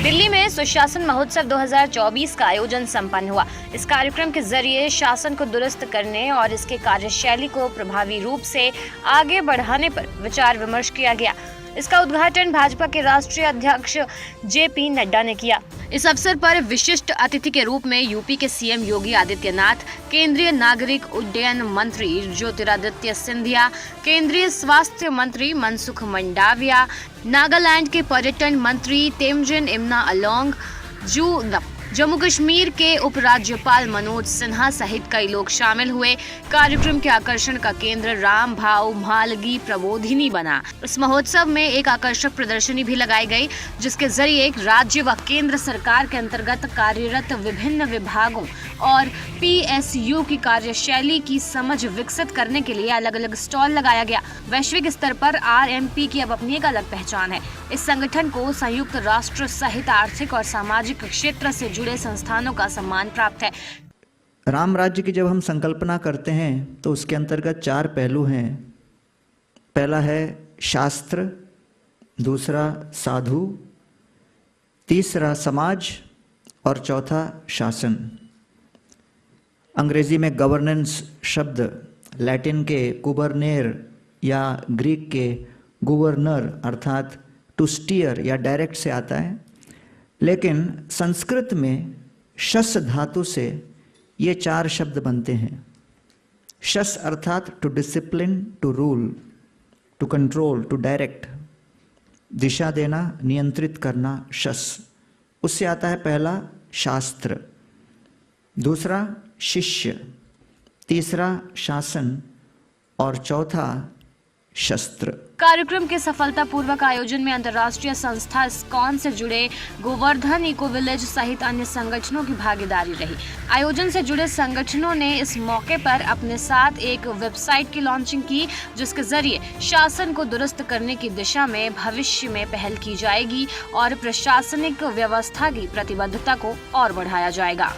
दिल्ली में सुशासन महोत्सव 2024 का आयोजन संपन्न हुआ। इस कार्यक्रम के जरिए शासन को दुरुस्त करने और इसके कार्यशैली को प्रभावी रूप से आगे बढ़ाने पर विचार विमर्श किया गया। इसका उद्घाटन भाजपा के राष्ट्रीय अध्यक्ष जेपी नड्डा ने किया। इस अवसर पर विशिष्ट अतिथि के रूप में यूपी के सीएम योगी आदित्यनाथ, केंद्रीय नागरिक उड्डयन मंत्री ज्योतिरादित्य सिंधिया, केंद्रीय स्वास्थ्य मंत्री मनसुख मंडाविया, नागालैंड के पर्यटन मंत्री तेमजिन इमना अलोंग, जम्मू कश्मीर के उपराज्यपाल मनोज सिन्हा सहित कई लोग शामिल हुए। कार्यक्रम के आकर्षण का केंद्र राम भाव म्हालगी प्रबोधिनी बना। इस महोत्सव में एक आकर्षक प्रदर्शनी भी लगाई गई, जिसके जरिए राज्य व केंद्र सरकार के अंतर्गत कार्यरत विभिन्न विभागों और पीएसयू की कार्यशैली की समझ विकसित करने के लिए अलग अलग स्टॉल लगाया गया। वैश्विक स्तर पर आरएमपी की अब अपनी एक अलग पहचान है। इस संगठन को संयुक्त राष्ट्र सहित आर्थिक और सामाजिक क्षेत्र से जुड़े संस्थानों का सम्मान प्राप्त है। राम राज्य की जब हम संकल्पना करते हैं तो उसके अंतर्गत 4 पहलू हैं। पहला है शास्त्र, दूसरा साधु, तीसरा समाज और चौथा शासन। अंग्रेजी में गवर्नेंस शब्द लैटिन के कुबरनेर या ग्रीक के गुवर्नर अर्थात टू स्टीयर या डायरेक्ट से आता है, लेकिन संस्कृत में शस धातु से ये 4 शब्द बनते हैं। शस अर्थात to discipline, to rule, to control, to direct, दिशा देना, नियंत्रित करना, शस। उससे आता है पहला शास्त्र, दूसरा शिष्य, तीसरा शासन और चौथा शस्त्र। कार्यक्रम के सफलतापूर्वक आयोजन में अंतर्राष्ट्रीय संस्था स्कॉन से जुड़े गोवर्धन इको विलेज सहित अन्य संगठनों की भागीदारी रही। आयोजन से जुड़े संगठनों ने इस मौके पर अपने साथ एक वेबसाइट की लॉन्चिंग की, जिसके जरिए शासन को दुरुस्त करने की दिशा में भविष्य में पहल की जाएगी और प्रशासनिक व्यवस्था की प्रतिबद्धता को और बढ़ाया जाएगा।